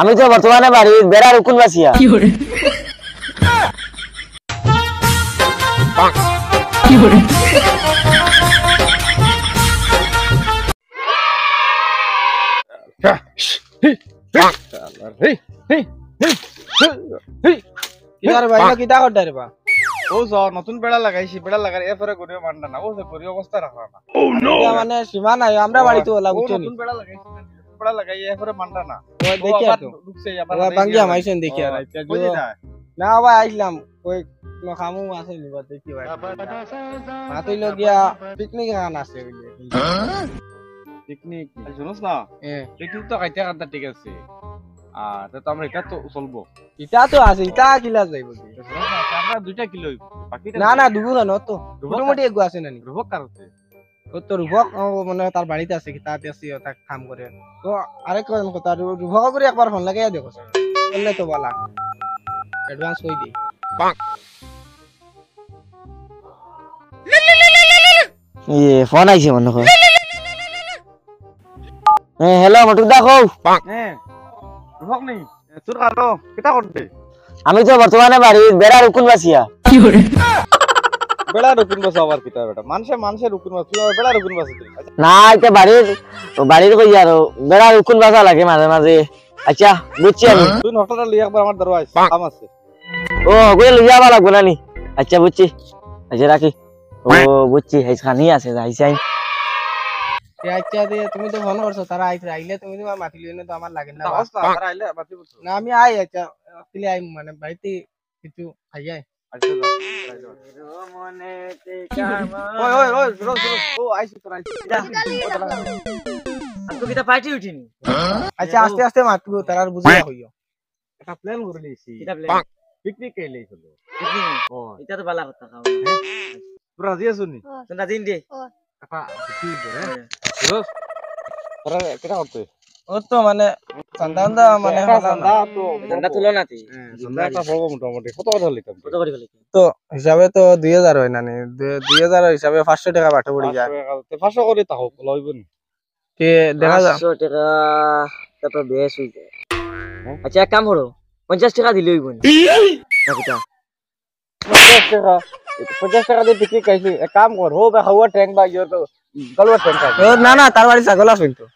আমি তো বর্তমানে বাড়ির বেড়ার উকুন বাসিয়া। নতুন বেড়া লাগাইছি, বেড়া লাগাই এরপরে গরিব মানটা না, ও গরিব অবস্থা রাখা না মানে সীমা নাই আমরা বাড়িতে ওলা বুঝছো নি নতুন বেড়া লাগাইছি, বেড়া লাগাই এরপরে মানটা না দেখি আর তো ঢুকছে আবার বাঙ্গিয়া মাইছেন দেখি আর বুঝি না না ভাই আইলাম ওই খামু আছে নিবা দেখি ভাই মাতই লগিয়া পিকনিক খান আছে পিকনিক শুনুস না পিকনিক তো খাইতে খান্তা ঠিক আছে তো আমরা এটা তো চলবো ইটা তো আছে ইটা কিলা যাইব আমরা 2টা কিলো বাকি না না দুগু না তো মোটামুটি এগু আছে নানি রূপক কারতে তো রূপক মানে তার বাড়িতে আছে কি তাতে আছে তাক কাম করে তো আরেক কথা রূপক করে একবার ফোন লাগাইয়া দেখো বললে তো বলা অ্যাডভান্স কই দি ফোন আইছে মনে হয়। হ্যালো মটুক দা কও। রূপক নেই তোর কালো কিটা করতে আমি তো বর্তমানে বাড়ির বেড়ার উকুন বাসিয়া। বেড়া রুকুন বাসা আবার কিটা বেটা মানুষের রুকুন বাস তুই বেড়া রুকুন বাস না এটা বাড়ির কই আর বেড়ার উকুন বাসা লাগে মাঝে মাঝে। আচ্ছা বুঝছি আমি। তুই নটাটা লই একবার আমার দরওয়াজ কাম আছে। ও কই লই যাবা লাগবে না নি। আচ্ছা বুঝছি। আচ্ছা রাখি। ও বুঝছি এইখানি আছে যাইছাই। আচ্ছা দে তুমি তো ফোন করছো তারা আইলে তুমি তো মাতি লইনে তো আমার লাগে না তারা আইলে মাতি বলছো না আমি আই আচ্ছা আসলে আই মানে বাড়িতে কিছু খাইয়াই আচ্ছা মনে তে কামা ওই রোজ ও আইছি তোরা আইছি আর তো কিটা পাইটি উঠিনি। আচ্ছা আস্তে আস্তে মাতবো তারার বুঝিয়া হইও একটা প্ল্যান করে লইছি কিটা প্ল্যান পিকনিক কে লইছিল পিকনিক ও এটা তো বালা কথা খাও তোরা রাজি আছনি তোমরা দিন দে টাকা কি করে রোজ তোরা কিটা করতে ও তো মানে চান্দা মানে চান্দা তুলো না তুই চান্দা একটা বড় মোটামুটি কত কথা লিখতাম কত করে ফেলি তো হিসাবে তো 2000 হয় না নি 2000 হিসাবে 500 টাকা বাটা পড়ি যায় 500 করে তাও লইবেন কে দেখা যা 500 টাকা তা তো বেশ হই যায়। আচ্ছা এক কাম করো 50 টাকা দিলেই হইব না 50 টাকা দিয়ে পিকনিক খাইছি এক কাম কর হো বা হাওয়া ট্যাঙ্ক বা ইয়ো তো গলবা ট্যাঙ্ক না না তার বাড়ি ছাগল আছে তো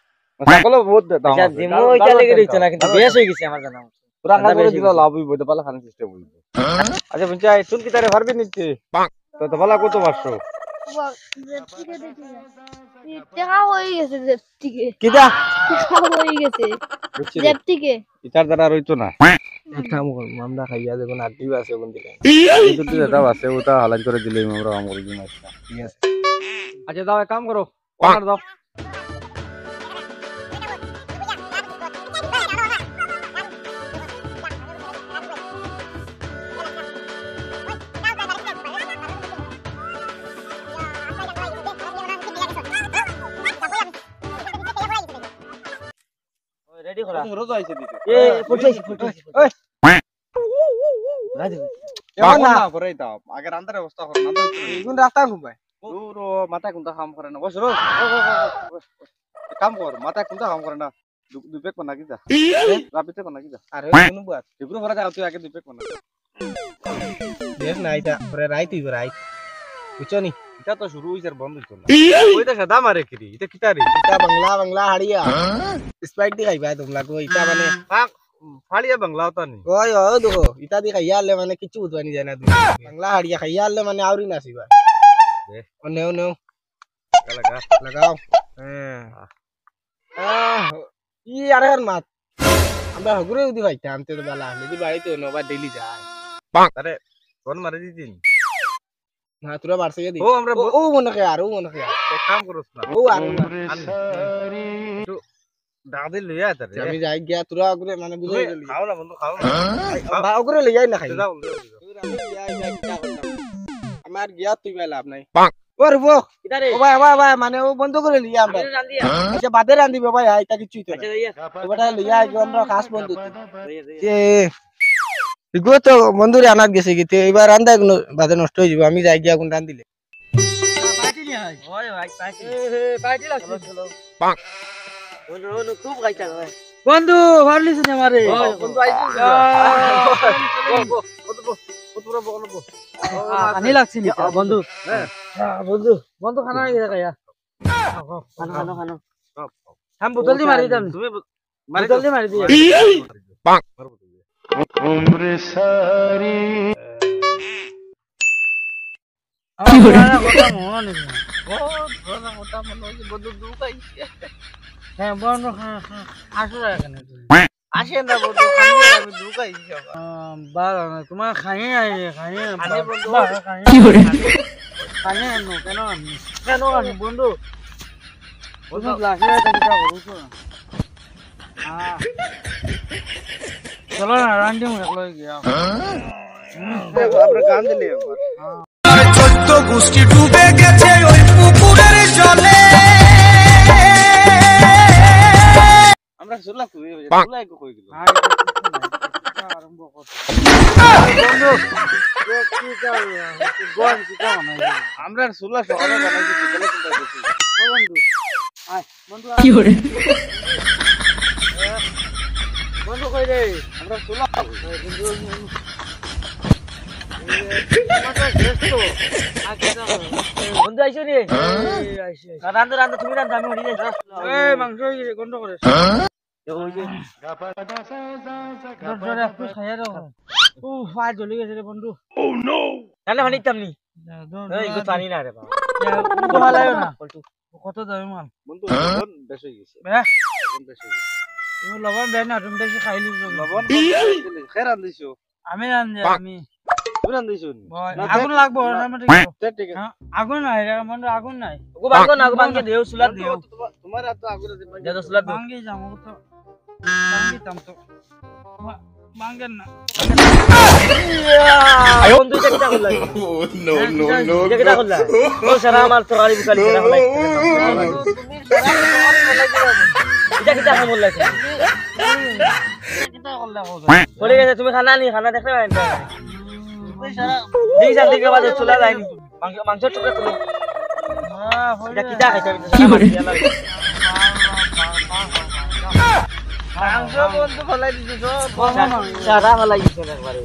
ছাগল বহুত দাম আচ্ছা দিমো এটা লেগে দিছ না কিন্তু বেশ হই গেছে আমার জানা পুরা কাজ করে দিলা লাভ হইব তো ভালো খান সিস্টেম হইব আচ্ছা পঞ্চাই তুই কি তারে পারবি নিতে তো ভালো কত পারছো জেপটিকে দেখি টাকা হই গেছে জেপটিকে কিটা টাকা হই গেছে জেপটিকে ইটার দ্বারা রইতো না কাম কর আমরা খাইয়া দেখুন আড্ডি আছে কোন দিকে এই তো যেটা আছে ওটা হালাল করে দিলেই আমরা কাম করে দিই ঠিক আছে আচ্ছা দাও এক কাম করো অর্ডার দাও রেডি করা রোজ আইছে দিতে এ ফুটাইছি ওই রাজি কেমন না করে দাও আগে রান্দার ব্যবস্থা করো না তো কোন রাস্তা ঘুমায় দূর মাথা কোনটা কাম করে না বস রোজ কাম কর মাথা কোনটা কাম করে না দুই পেক বানা কি যা রাবিতে বানা কি যা আর কোন বুয়াত এগুলো ভরা যা তুই আগে দুই পেক বানা দেখ না এটা পরে রাইত হইব রাইত বুঝছো নি এটা তো শুরু হইছে আর বন্ধ হইছে না ওইটা সাদা মারে কি এটা কিটা রে এটা বাংলা হাড়িয়া স্প্রাইট দি খাইবা তোমরা তো এটা মানে ফাড়িয়া বাংলা হতা নি ওই ও দেখো এটা দি খাইয়া আলে মানে কিছু বুঝবানি যায় না তুমি বাংলা হাড়িয়া খাইয়া আলে মানে আউরি নাসিবা ও নেও নেও লাগা লাগাও হ্যাঁ ই আরে আর মাত আমরা হগুরে উদি ভাইতা আমতে তো বালা যদি বাড়িতে নবা ডেইলি যায় আরে কোন মারে দিদিন না তোরা বাড়ছে দি ও আমরা ও মনে কে আর ও মনে কে এক কাম করছ না ও আর তো দাদি লইয়া তারে আমি যাই গিয়া তোরা হগুরে মানে বুঝাই গেলি খাও না বন্ধু খাও না বা হগুরে লইয়াই না খাই যাও আমার গিয়া তুই বেলা লাভ নাই ও রবো কিটারে ও ভাই ভাই ভাই মানে ও বন্ধ করে লিয়া আমরা রান্দিয়া আচ্ছা বাদে রান্দিবে ভাই এটা কিছুই তো আচ্ছা যাইয়া ওটা লিয়া আমরা কাজ বন্ধ এ ইগো তো বন্ধুরে আনাত গেছে কি এবার রান্দা কোনো বাদে নষ্ট হয়ে যাবে আমি যাই গিয়া কোন রান্দিলে পার্টি নি হয় ওই ভাই পার্টি পার্টি লাগছে চলো ওনো খুব গাইতা হয় বন্ধু ভাবলিস না আমারে বন্ধু আইছো পানি লাগছে নি বন্ধু বন্ধু বন্ধু খানা হয়ে গেছে কায়া খানো খানো খানো हम बोतल दी मारी दम তুমি बोतल दी मारी दी কি হরে কথা মন নেই কথা মন হইছে বন্ধু দুকাইছে হ্যাঁ বন্ধু আসো এখানে আসেন না বন্ধু আমি দুকাইছি বাবা তোমার খাই খাই বন্ধু কি হরে খাই নো কেন আমি বন্ধু বন্ধু লাগে এটা কি করছো চলো না রান্ডি মে লই গিয়া আমরা গান দিলে একবার চোদ্দ গোষ্ঠী ডুবে গেছে ওই পুকুরের জলে আমরা শুনলাম তুমি শুনলাই কই গেল আরম্ভ করতে বন্ধু কি চাই গোল কি চাও না আমরা শুনলা সকালে বানাইছি বিকেলে চিন্তা করছি বন্ধু আয় বন্ধু কি হরে বন্ধু কই রে আমরা শুনলাম বন্ধু বন্ধু আইছো রে রান্ধো রান্ধো তুমি রান্ধো আমি হরি যাই এই মাংস গন্ধ করে ওই যে দরজা একটু খাইয়া দাও ও ফাই জ্বলি গেছে রে বন্ধু ও নো জানে পানি তামনি এই গো পানি না রে বাবা তো ভালো না কত দাম মাল বন্ধু লবণ বেশি হয়ে গেছে লবণ বেশি হয়ে গেছে তুমি লবণ দেয় না তুমি বেশি খাইলি লবণ খের আনদিছো আমি রান্ধি আমি তুমি আনদিছো আগুন লাগবো না মানে ঠিক আছে আগুন নাই রে বন্ধু আগুন নাই ওগো বাঙ্গো না ওগো বাঙ্গে দেও সুলাত দেও তোমার এত আগুন আছে দে দো সুলাত দেও বাঙ্গি যাবো তো বাঙ্গি তাম তো বাঙ্গেন না বন্ধু এটা কিটা করলা নো নো নো এটা কিটা করলা ও সারা আমার তরকারি বুকালি সারা হলাই এটা কিটা খাই বললা কিটা করলে চলে গেছে তুমি খানা নি খানা দেখতে পাই না দিশা দিকে বাজে চলে যায়নি মাংস টুকরা তুলো এটা কিটা খাইতে কি করে মাংস বন্ধু ফলাই দিছো সারা হলাই গেছে একবারে